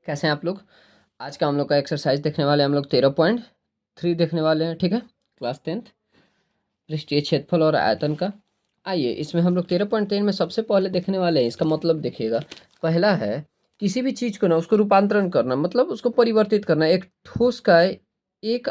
कैसे हैं आप लोग। आज का हम लोग का एक्सरसाइज देखने वाले हैं, हम लोग 13.3 देखने वाले हैं। ठीक है, क्लास 10th पृष्ठीय क्षेत्रफल और आयतन का। आइए इसमें हम लोग 13.3 में सबसे पहले देखने वाले हैं। इसका मतलब देखिएगा, पहला है किसी भी चीज़ को ना उसको रूपांतरण करना, मतलब उसको परिवर्तित करना। एक ठोस का एक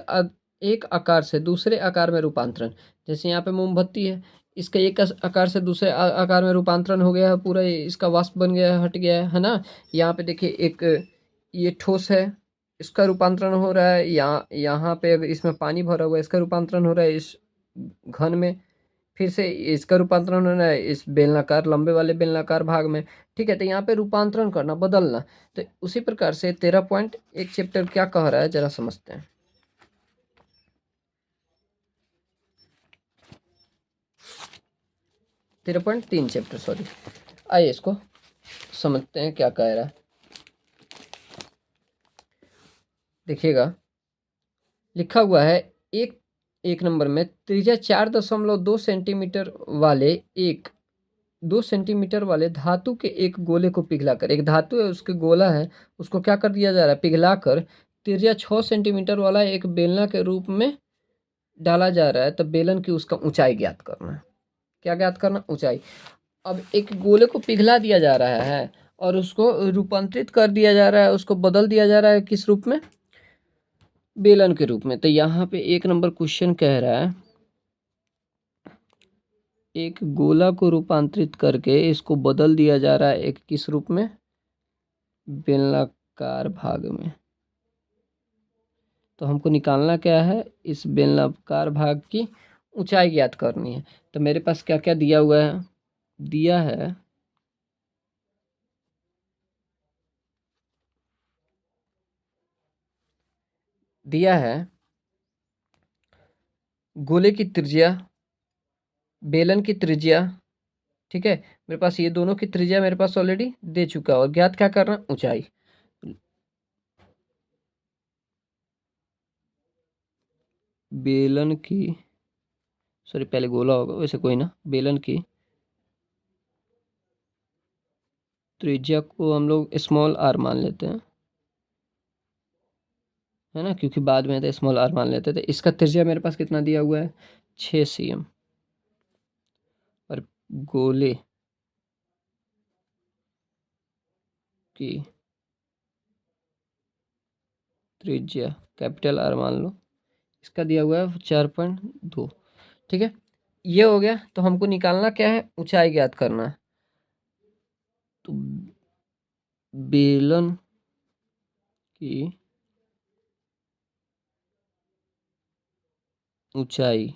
आकार से दूसरे आकार में रूपांतरण। जैसे यहाँ पे मोमबत्ती है, इसका एक आकार से दूसरे आकार में रूपांतरण हो गया है, पूरा इसका वाष्प बन गया है, हट गया है ना। यहाँ पे देखिए एक ये ठोस है, इसका रूपांतरण हो रहा है। यहाँ पे अगर इसमें पानी भरा हुआ है, इसका रूपांतरण हो रहा है इस घन में। फिर से इसका रूपांतरण हो रहा है इस बेलनाकार लंबे वाले बेलनाकार भाग में। ठीक है, तो यहाँ पे रूपांतरण करना, बदलना। तो उसी प्रकार से 13.1 चैप्टर क्या कह रहा है, जरा समझते हैं। 13.3 चैप्टर, सॉरी। आइए इसको समझते हैं क्या कह रहा है। देखिएगा, लिखा हुआ है एक नंबर में त्रिज्या 4.2 सेंटीमीटर वाले 2 सेंटीमीटर वाले धातु के एक गोले को पिघलाकर, एक धातु है उसके गोला है, उसको क्या कर दिया जा रहा है, पिघलाकर त्रिज्या 6 सेंटीमीटर वाला एक बेलना के रूप में डाला जा रहा है। तो बेलन की उसका ऊंचाई ज्ञात करना है। क्या ज्ञात करना, ऊंचाई। अब एक गोले को पिघला दिया जा रहा है और उसको रूपांतरित कर दिया जा रहा है, उसको बदल दिया जा रहा है किस रूप में, बेलन के रूप में। तो यहाँ पे एक नंबर क्वेश्चन कह रहा है, एक गोला को रूपांतरित करके इसको बदल दिया जा रहा है एक किस रूप में, बेलनाकार भाग में। तो हमको निकालना क्या है, इस बेलनाकार भाग की ऊंचाई ज्ञात करनी है। तो मेरे पास क्या क्या दिया हुआ है, दिया है गोले की त्रिज्या, बेलन की त्रिज्या। ठीक है, मेरे पास ये दोनों की त्रिज्या मेरे पास ऑलरेडी दे चुका है, और ज्ञात क्या करना, ऊंचाई। बेलन की, सॉरी पहले गोला होगा, वैसे कोई ना, बेलन की त्रिज्या को हम लोग स्मॉल आर मान लेते हैं, है ना, क्योंकि बाद में तो स्मॉल आर मान लेते थे। इसका त्रिज्या मेरे पास कितना दिया हुआ है, 6 cm। और गोले की त्रिज्या कैपिटल आर मान लो, इसका दिया हुआ है 4.2। ठीक है, ये हो गया। तो हमको निकालना क्या है, ऊंचाई ज्ञात करना है। तो बेलन की ऊंचाई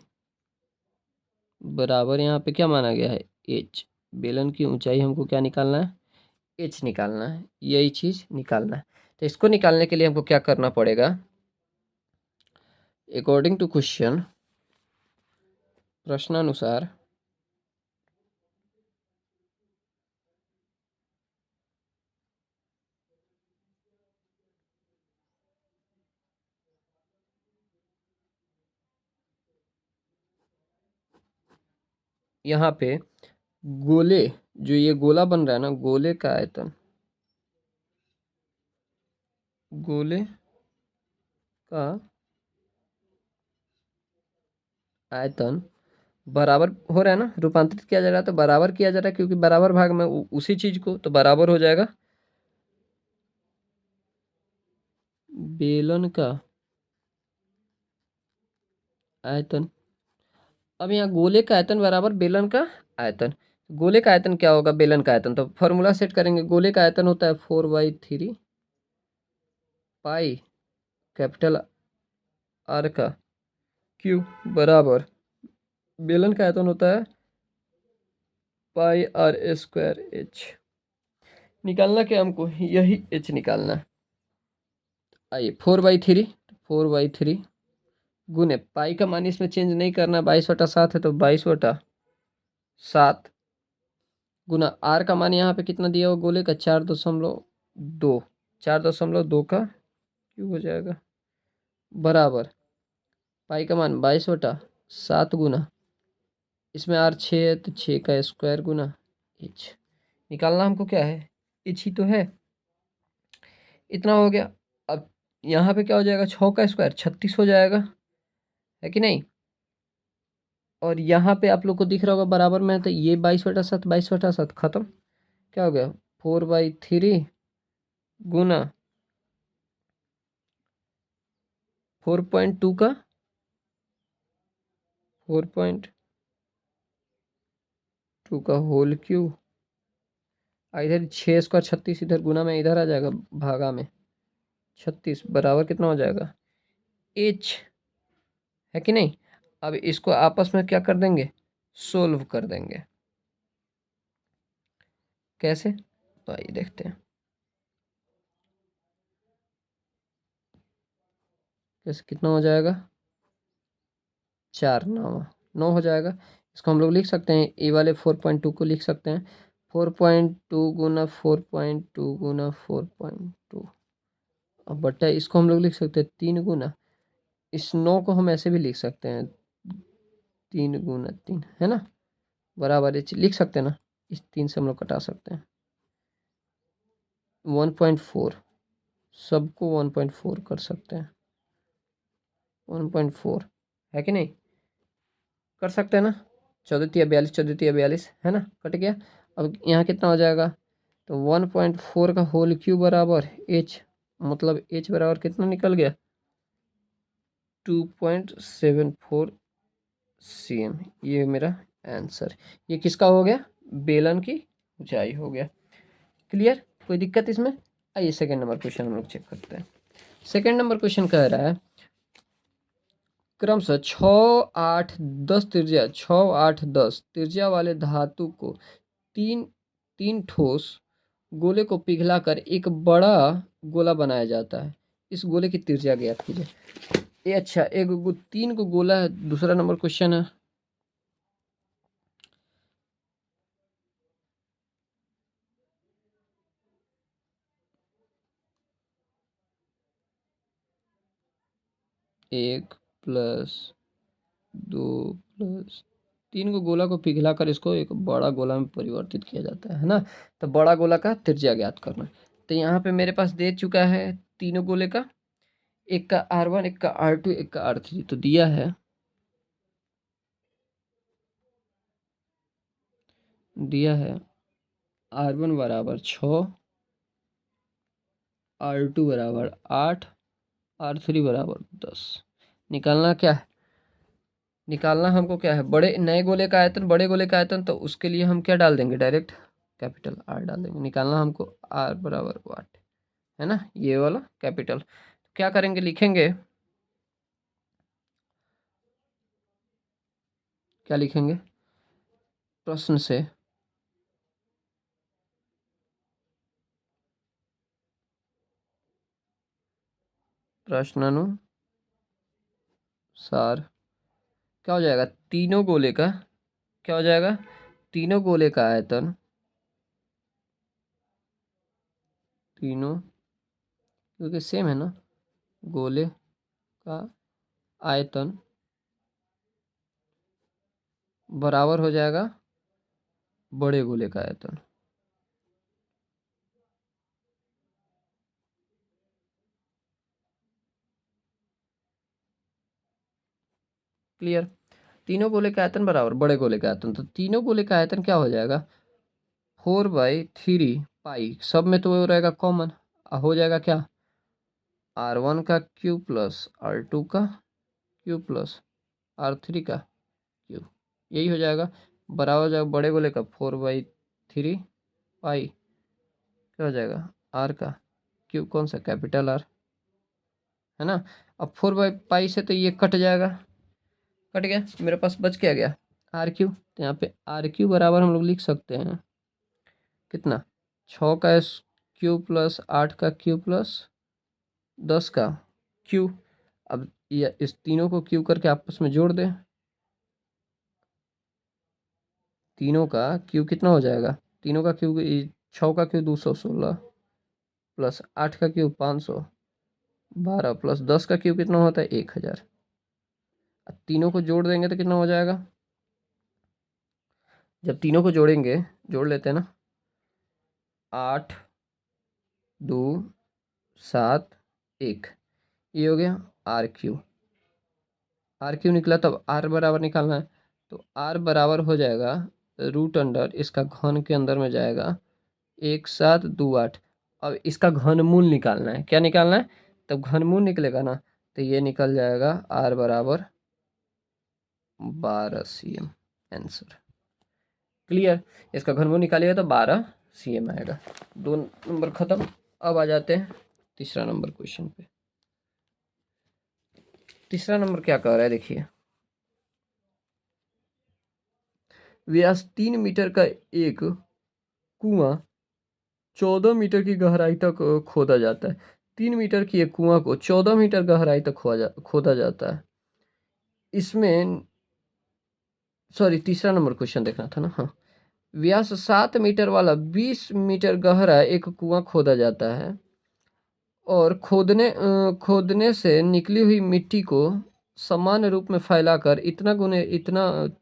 बराबर, यहाँ पे क्या माना गया है, एच। बेलन की ऊंचाई हमको क्या निकालना है, एच निकालना है, यही चीज़ निकालना है। तो इसको निकालने के लिए हमको क्या करना पड़ेगा, अकॉर्डिंग टू क्वेश्चन, प्रश्नानुसार यहाँ पे गोले, जो ये गोला बन रहा है ना, गोले का आयतन, गोले का आयतन बराबर हो रहा है ना, रूपांतरित किया जा रहा है तो बराबर किया जा रहा है, क्योंकि बराबर भाग में उसी चीज को, तो बराबर हो जाएगा बेलन का आयतन। अब यहाँ गोले का आयतन बराबर बेलन का आयतन। गोले का आयतन क्या होगा, बेलन का आयतन। तो फॉर्मूला सेट करेंगे, गोले का आयतन होता है 4/3 पाई कैपिटल आर का क्यू बराबर बेलन का आयतन होता है पाई आर स्क्वायर एच। निकालना क्या हमको, यही एच निकालना है। आइए 4/3 गुने पाई का मान इसमें चेंज नहीं करना, 22/7 है तो 22/7 गुना आर का मान यहाँ पे कितना दिया हुआ, गोले का 4.2, 4.2 का क्यों हो जाएगा, बराबर पाई का मान 22/7 गुना, इसमें आर 6 है तो 6 का स्क्वायर गुना एच। निकालना हमको क्या है, एच ही तो है। इतना हो गया। अब यहाँ पे क्या हो जाएगा, 6 का स्क्वायर 36 हो जाएगा, है कि नहीं। और यहाँ पे आप लोग को दिख रहा होगा बराबर में, तो ये 22/7, 22/7 खत्म। क्या हो गया, 4/3 गुना 4.2 का 4.2 का होल क्यूब। इधर 6 स्क्वायर 36, इधर गुना में इधर आ जाएगा भागा में 36 बराबर कितना हो जाएगा, एच, है कि नहीं। अब इसको आपस में क्या कर देंगे, सोल्व कर देंगे। कैसे, तो आइए देखते हैं कैसे। कितना हो जाएगा, 4 9 हो जाएगा। इसको हम लोग लिख सकते हैं, ए वाले 4.2 को लिख सकते हैं 4.2 गुना 4.2 गुना 4.2। अब बट्टा इसको हम लोग लिख सकते हैं 3 गुना, इस 9 को हम ऐसे भी लिख सकते हैं 3 गुना 3, है ना, बराबर लिख सकते हैं ना। इस 3 से हम लोग कटा सकते हैं 1.4, सबको 1.4 कर सकते हैं 1.4, है कि नहीं, कर सकते हैं ना। 14×3 = 42, 14×3 = 42, है ना, कट गया। अब यहाँ कितना हो जाएगा, तो 1.4 का होल क्यूब बराबर एच, मतलब एच बराबर कितना निकल गया, 2.74 cm। ये मेरा आंसर, ये किसका हो गया, बेलन की ऊंचाई हो गया। क्लियर, कोई दिक्कत इसमें। आइए सेकंड नंबर क्वेश्चन हम लोग चेक करते हैं। सेकंड नंबर क्वेश्चन कह रहा है क्रमशः 6 8 10 त्रिज्या, 6 8 10 त्रिज्या वाले धातु को तीन तीन ठोस गोले को पिघलाकर एक बड़ा गोला बनाया जाता है। इस गोले की त्रिज्या ज्ञात कीजिए। ये अच्छा, 3 को गोला है, दूसरा नंबर क्वेश्चन है। एक प्लस 2 प्लस 3 को गोला को पिघलाकर इसको एक बड़ा गोला में परिवर्तित किया जाता है ना। तो बड़ा गोला का त्रिज्या ज्ञात करना। तो यहाँ पे मेरे पास दे चुका है तीनों गोले का, एक का R1, एक का R2, एक का R3, तो दिया है, R1 बराबर 6, R2 बराबर 8, R3 बराबर 10। निकालना क्या है, निकालना हमको क्या है, बड़े नए गोले का आयतन, बड़े गोले का आयतन, तो उसके लिए हम क्या डाल देंगे, डायरेक्ट कैपिटल R डाल देंगे। निकालना हमको R बराबर 8, है ना, ये वाला कैपिटल। क्या करेंगे, लिखेंगे, क्या लिखेंगे, प्रश्न से प्रश्नानुसार क्या हो जाएगा, तीनों गोले का क्या हो जाएगा, तीनों गोले का आयतन, तीनों क्योंकि सेम है ना, गोले का आयतन बराबर हो जाएगा बड़े गोले का आयतन। क्लियर, तीनों गोले का आयतन बराबर बड़े गोले का आयतन, तो तीनों गोले का आयतन क्या हो जाएगा, 4/3 सब में तो वो रहेगा कॉमन, हो जाएगा क्या, R1 का क्यूब प्लस R2 का क्यूब प्लस R3 का क्यूब, यही हो जाएगा, बराबर हो जाएगा बड़े गोले का 4/3 क्या हो जाएगा, R का क्यूब, कौन सा, कैपिटल R, है ना। अब 4/π से तो ये कट जाएगा, कट गया, मेरे पास बच क्या गया, R क्यूब। तो यहाँ पे R क्यूब बराबर हम लोग लिख सकते हैं कितना, 6 का क्यूब प्लस 8 का क्यूब प्लस 10 का क्यूब। अब ये इस तीनों को क्यूब करके आपस में जोड़ दें, तीनों का क्यूब कितना हो जाएगा, तीनों का क्यूब 6 का क्यूब 216 प्लस 8 का क्यूब 512 प्लस 10 का क्यूब कितना होता है 1000। अब तीनों को जोड़ देंगे तो कितना हो जाएगा, जब तीनों को जोड़ेंगे, जोड़ लेते हैं ना, 8 2 7 1, ये हो गया आर क्यू। आर क्यू निकला, तब आर बराबर निकालना है, तो आर बराबर हो जाएगा रूट अंडर इसका घन के अंदर में जाएगा 1728। अब इसका घनमूल निकालना है, क्या निकालना है, तब घनमूल निकलेगा ना, तो ये निकल जाएगा आर बराबर 12 cm आंसर। क्लियर, इसका घनमूल निकालिएगा तो 12 cm आएगा। 2 नंबर खत्म। अब आ जाते हैं तीसरा नंबर क्वेश्चन पे। तीसरा नंबर क्या कह रहा है, देखिए, व्यास 3 मीटर का एक कुआं 14 मीटर की गहराई तक खोदा जाता है। 3 मीटर की एक कुआं को 14 मीटर गहराई तक खोदा जाता है। इसमें, सॉरी, तीसरा नंबर क्वेश्चन देखना था ना, हाँ। व्यास 7 मीटर वाला 20 मीटर गहरा एक कुआं खोदा जाता है और खोदने से निकली हुई मिट्टी को समान रूप में फैलाकर इतना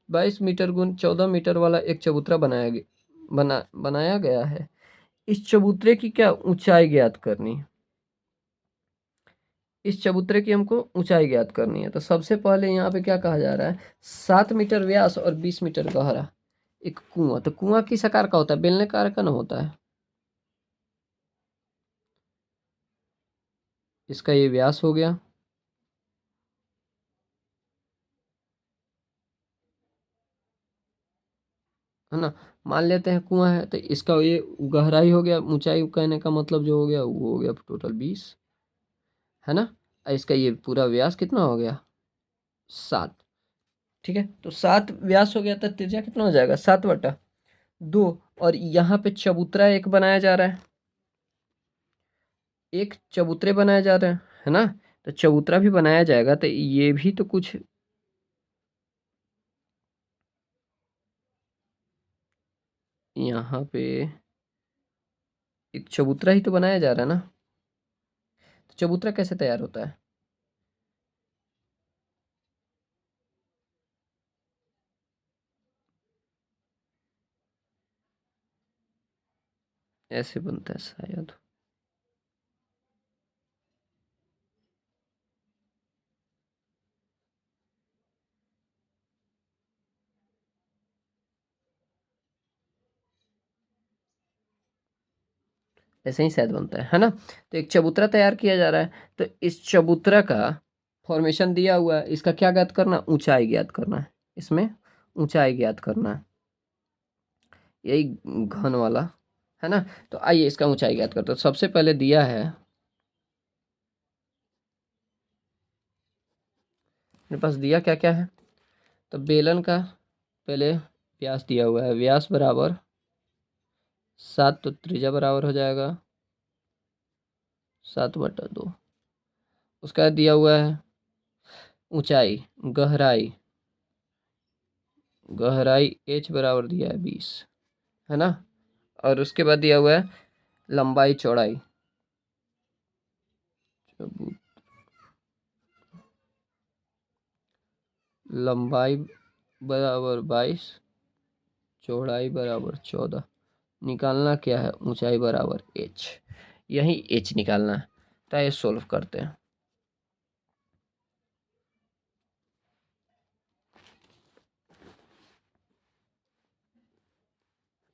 22 मीटर गुण 14 मीटर वाला एक चबूतरा बनाया गया है। इस चबूतरे की क्या ऊंचाई ज्ञात करनी है। इस चबूतरे की हमको ऊंचाई ज्ञात करनी है। तो सबसे पहले यहाँ पे क्या कहा जा रहा है, 7 मीटर व्यास और 20 मीटर गहरा एक कुआं। तो कुआं किस आकार का होता है, बेलनाकार का ना होता है। इसका ये व्यास हो गया, है ना। मान लेते हैं कुआं है, तो इसका ये गहराई हो गया, ऊंचाई कहने का मतलब जो हो गया वो हो गया टोटल 20, है ना। और इसका ये पूरा व्यास कितना हो गया, 7। ठीक है, तो 7 व्यास हो गया, तो त्रिज्या कितना हो जाएगा, 7/2। और यहाँ पे चबूतरा एक बनाया जा रहा है, एक चबूतरे बनाए जा रहे हैं, है ना। तो चबूतरा भी बनाया जाएगा, तो ये भी तो कुछ, यहाँ पे एक चबूतरा ही तो बनाया जा रहा है ना। तो चबूतरा कैसे तैयार होता है, ऐसे बनता है शायद। ऐसे ही शायद बनता है ना। तो एक चबूतरा तैयार किया जा रहा है, तो इस चबूतरा का फॉर्मेशन दिया हुआ है, इसका क्या ज्ञात करना, ऊंचाई ज्ञात करना है। इसमें ऊंचाई ज्ञात करना है, यही घन वाला, है ना। तो आइए इसका ऊंचाई ज्ञात करते हैं। तो सबसे पहले दिया है मेरे पास, दिया क्या क्या है, तो बेलन का पहले व्यास दिया हुआ है, व्यास बराबर 7, तो त्रिज्या बराबर हो जाएगा 7/2। उसका दिया हुआ है ऊंचाई, गहराई, गहराई h बराबर दिया है 20, है ना। और उसके बाद दिया हुआ है लंबाई चौड़ाई, लंबाई बराबर 22, चौड़ाई बराबर 14। निकालना क्या है, ऊंचाई बराबर h, यही h निकालना है। तो ये सोल्व करते हैं।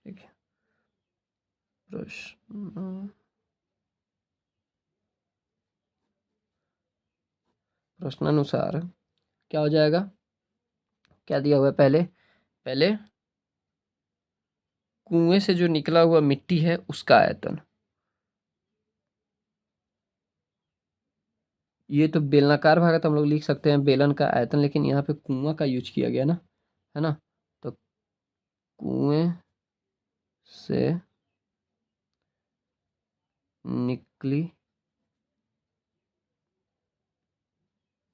ठीक है, प्रश्न प्रश्नानुसार क्या हो जाएगा, क्या दिया हुआ है, पहले पहले कुएं से जो निकला हुआ मिट्टी है उसका आयतन। ये तो बेलनाकार भाग है, तो हम लोग लिख सकते हैं बेलन का आयतन, लेकिन यहाँ पे कुआं का यूज किया गया ना, है ना। तो कुएं से निकली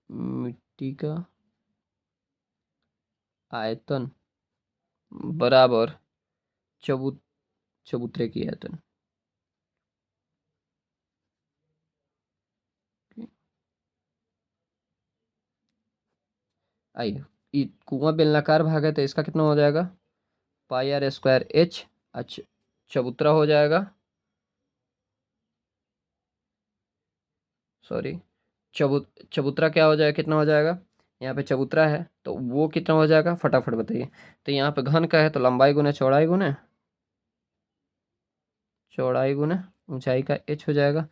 मिट्टी का आयतन बराबर चबू चबूतरे की आयतन। आइए, ये कुआं बेलनाकार भाग है, तो इसका कितना हो जाएगा, πr² h। अच्छा, चबूतरा हो जाएगा सॉरी, चबूतरा क्या हो जाएगा, कितना हो जाएगा, यहाँ पे चबूतरा है तो वो कितना हो जाएगा, फटाफट बताइए। तो यहाँ पे घन का है तो लंबाई गुना चौड़ाई गुना चौड़ाई गुना ऊंचाई का h हो जाएगा।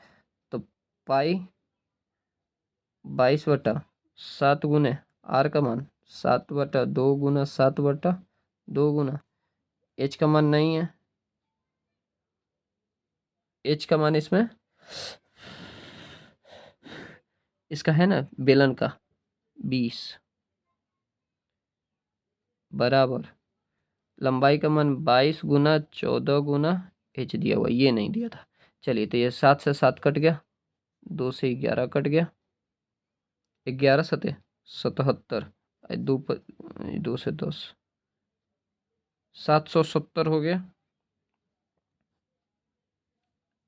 तो पाई 22/7 गुने आर का मान 7/2 गुना 7/2 गुना h का मान नहीं है, h का मान इसमें इसका है ना बेलन का 20 बराबर लंबाई का मान 22 गुना 14 गुना h दिया हुआ, ये नहीं दिया था। चलिए तो ये 7 से 7 कट गया, 2 से 11 कट गया, 11×7=77, 2 से 10 770 हो गया।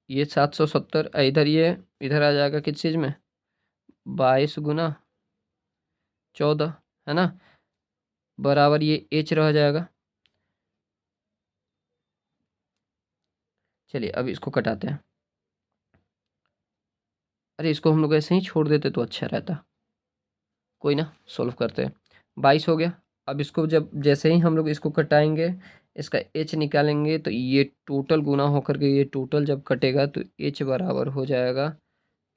ये 770 इधर, ये इधर आ जाएगा किस चीज़ में, 22×14 है ना, बराबर ये h रह जाएगा। चलिए अब इसको कटाते हैं। अरे इसको हम लोग ऐसे ही छोड़ देते तो अच्छा रहता, कोई ना, सोल्व करते हैं। 22 हो गया। अब इसको जब जैसे ही हम लोग इसको कटाएंगे, इसका एच निकालेंगे तो ये टोटल गुना होकर के ये टोटल जब कटेगा तो एच बराबर हो जाएगा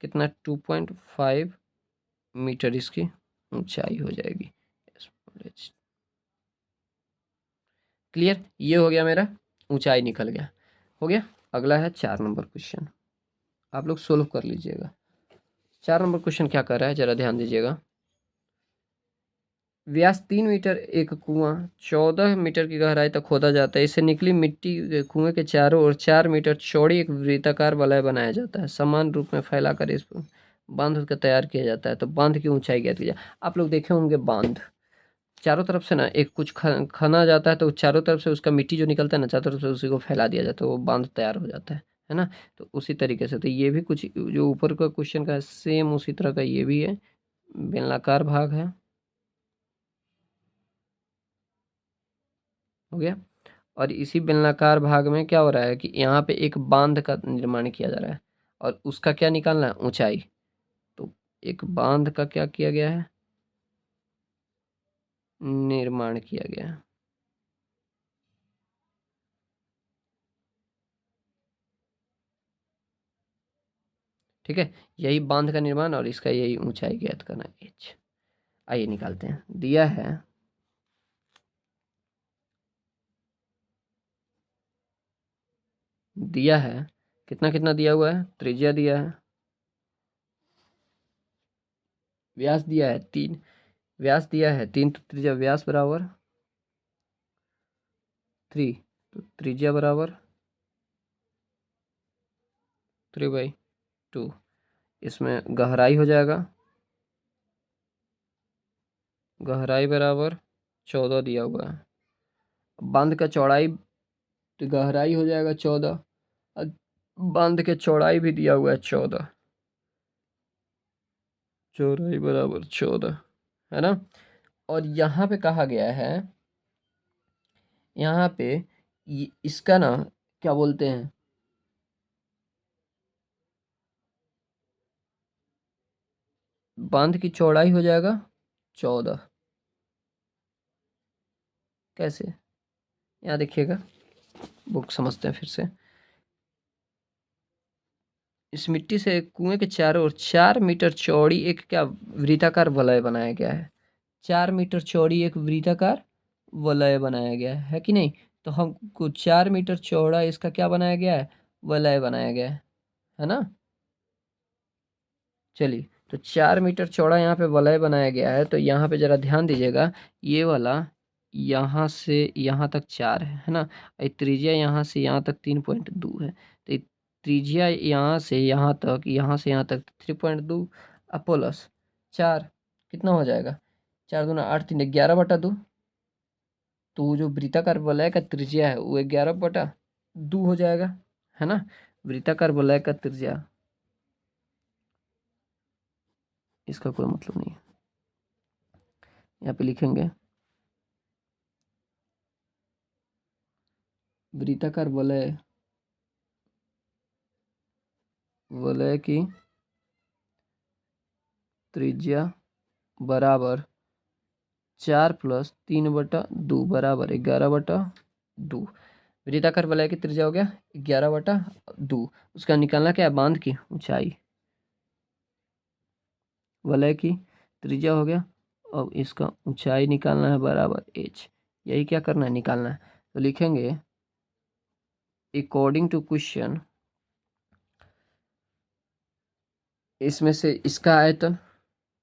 कितना, 2.5 मीटर इसकी ऊंचाई हो जाएगी। क्लियर, ये हो गया मेरा, ऊंचाई निकल गया, हो गया। अगला है 4 नंबर क्वेश्चन, आप लोग सोल्व कर लीजिएगा। 4 नंबर क्वेश्चन क्या कर रहा है, जरा ध्यान दीजिएगा। व्यास 3 मीटर एक कुआं 14 मीटर की गहराई तक खोदा जाता है, इससे निकली मिट्टी के कुएं के चारों ओर 4 मीटर चौड़ी एक वृत्ताकार वलय बनाया जाता है, समान रूप में फैलाकर इस बांध का तैयार किया जाता है। तो बांध की ऊंचाई ज्ञात कीजिए। आप लोग देखे होंगे बांध, चारों तरफ से ना एक कुछ खना जाता है तो चारों तरफ से उसका मिट्टी जो निकलता है ना, चारों तरफ से उसी को फैला दिया जाता है, वो बांध तैयार हो जाता है ना। तो उसी तरीके से तो ये भी कुछ जो ऊपर का क्वेश्चन का है सेम उसी तरह का ये भी है, बेलनाकार भाग है, हो गया। और इसी बेलनाकार भाग में क्या हो रहा है कि यहाँ पे एक बांध का निर्माण किया जा रहा है और उसका क्या निकालना है, ऊंचाई। तो एक बांध का क्या किया गया है, निर्माण किया गया है, ठीक है। यही बांध का निर्माण और इसका यही ऊंचाई ज्ञात करना है, एच। आइए निकालते हैं, दिया है दिया है कितना कितना दिया हुआ है, त्रिज्या दिया है, व्यास दिया है 3, व्यास दिया है 3 तो त्रिज्या व्यास बराबर 3, तो त्रिज्या बराबर 3/2। इसमें गहराई हो जाएगा, गहराई बराबर 14 दिया हुआ है। बांध का चौड़ाई, तो गहराई हो जाएगा 14 और बांध के चौड़ाई भी दिया हुआ है 14, चौड़ाई बराबर 14 है ना। और यहाँ पे कहा गया है, यहाँ पे इसका ना क्या बोलते हैं, बांध की चौड़ाई हो जाएगा 14, कैसे, यहाँ देखिएगा, बुक समझते हैं फिर से। इस मिट्टी से कुएं के चारों ओर 4 मीटर चौड़ी एक क्या वृत्ताकार वलय बनाया गया है, 4 मीटर चौड़ी एक वृत्ताकार वलय बनाया गया है कि नहीं। तो हमको 4 मीटर चौड़ा इसका क्या बनाया गया है, वलय बनाया गया है ना। चलिए तो 4 मीटर चौड़ा यहाँ पे वलय बनाया गया है, तो यहाँ पे जरा ध्यान दीजिएगा, ये वाला यहाँ से यहाँ तक 4 है ना, ये त्रिज्या यहाँ से यहाँ तक 3.2 है, तो ये त्रिज्या यहाँ से यहाँ तक 3.2 प्लस 4 कितना हो जाएगा, 4×2 = 8, 3 11/2। तो वो जो वृत्ताकार वलय का त्रिज्या है वो 11/2 हो जाएगा, है ना। वृत्ताकार वलय का त्रिज्या, इसका कोई मतलब नहीं है, यहाँ पे लिखेंगे वृत्ताकार वलय, वलय की त्रिज्या बराबर 4+3/2 बराबर 11/2। वृत्ताकार वलय की त्रिज्या हो गया 11/2। उसका निकालना क्या है, बांध की ऊंचाई। वलय की त्रिज्या हो गया, अब इसका ऊंचाई निकालना है बराबर h। यही क्या करना है, निकालना है। तो लिखेंगे अकॉर्डिंग टू क्वेश्चन, इसमें से इसका आयतन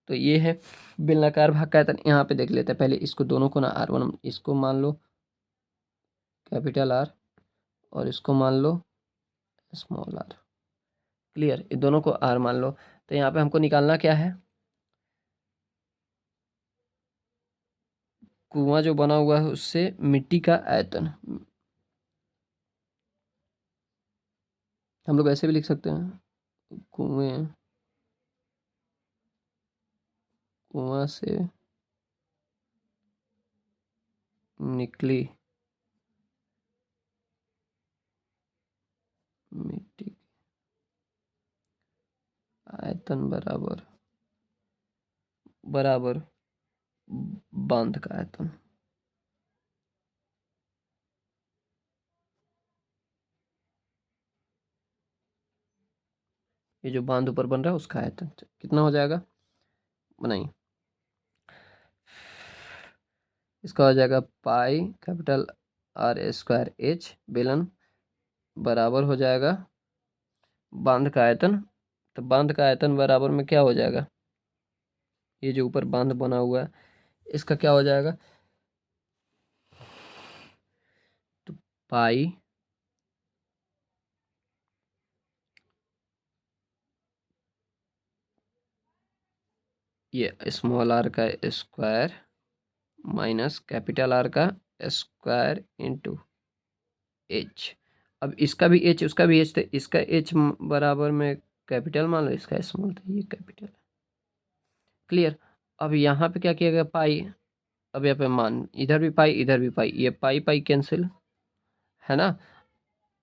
तो ये है बेलनाकार भाग का आयतन। यहाँ पे देख लेते हैं पहले इसको, दोनों को ना r1 इसको मान लो कैपिटल R और इसको मान लो स्मॉल r। क्लियर, ये दोनों को r मान लो। तो यहाँ पे हमको निकालना क्या है, कुआं जो बना हुआ है उससे मिट्टी का आयतन। हम लोग ऐसे भी लिख सकते हैं, कुआं से निकली मिट्टी आयतन बराबर बांध का आयतन। ये जो बांध ऊपर बन रहा है उसका आयतन कितना हो जाएगा, बनाइए। इसका हो जाएगा पाई कैपिटल R² H बेलन बराबर हो जाएगा बांध का आयतन। तो बांध का आयतन बराबर में क्या हो जाएगा, ये जो ऊपर बांध बना हुआ है इसका क्या हो जाएगा, तो पाई ये स्मॉल r का स्क्वायर माइनस कैपिटल R का स्क्वायर इंटू h। अब इसका भी h उसका भी h, तो इसका h बराबर में कैपिटल मान लो, इसका स्मॉल, तो ये कैपिटल। क्लियर। अब यहाँ पे क्या किया गया, पाई। अब यहाँ पे मान, इधर भी पाई इधर भी पाई, ये पाई पाई कैंसिल है ना।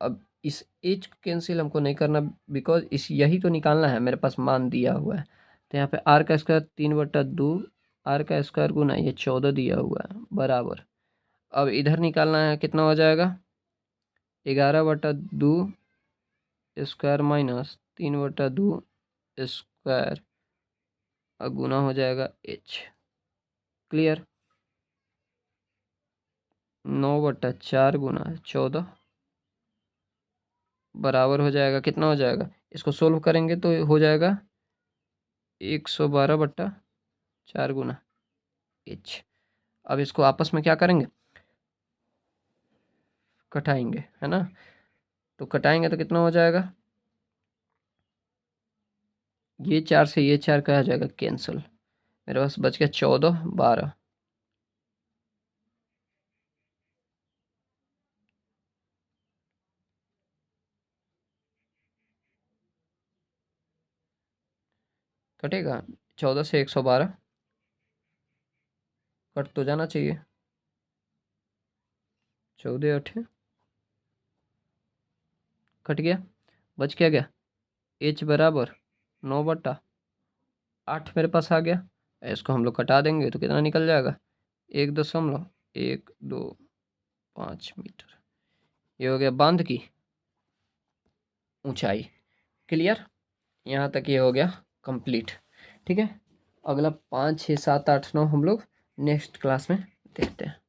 अब इस एच को कैंसिल हमको नहीं करना, बिकॉज इस यही तो निकालना है, मेरे पास मान दिया हुआ है। तो यहाँ पे r का स्क्वायर 3/2, r का स्क्वायर गुना ये 14 दिया हुआ है बराबर। अब इधर निकालना है, कितना हो जाएगा 11/2 स्क्वायर माइनस 3/2 स्क्वायर गुना हो जाएगा h। क्लियर। 9/4 गुना 14 बराबर हो जाएगा, कितना हो जाएगा, इसको सोल्व करेंगे तो हो जाएगा 112/4 गुना h। अब इसको आपस में क्या करेंगे, कटाएंगे, है ना। तो कटाएंगे तो कितना हो जाएगा, ये 4 से ये 4 का हो जाएगा कैंसिल, मेरे पास बच गया 14 12। कटेगा 14 से 112, कट तो जाना चाहिए। 14 8 कट गया, बच क्या गया, h बराबर 9/8 मेरे पास आ गया। इसको हम लोग कटा देंगे तो कितना निकल जाएगा, 1.125 मीटर। ये हो गया बांध की ऊंचाई। क्लियर, यहाँ तक ये हो गया कंप्लीट। ठीक है, अगला 5 6 7 8 9 हम लोग नेक्स्ट क्लास में देखते हैं।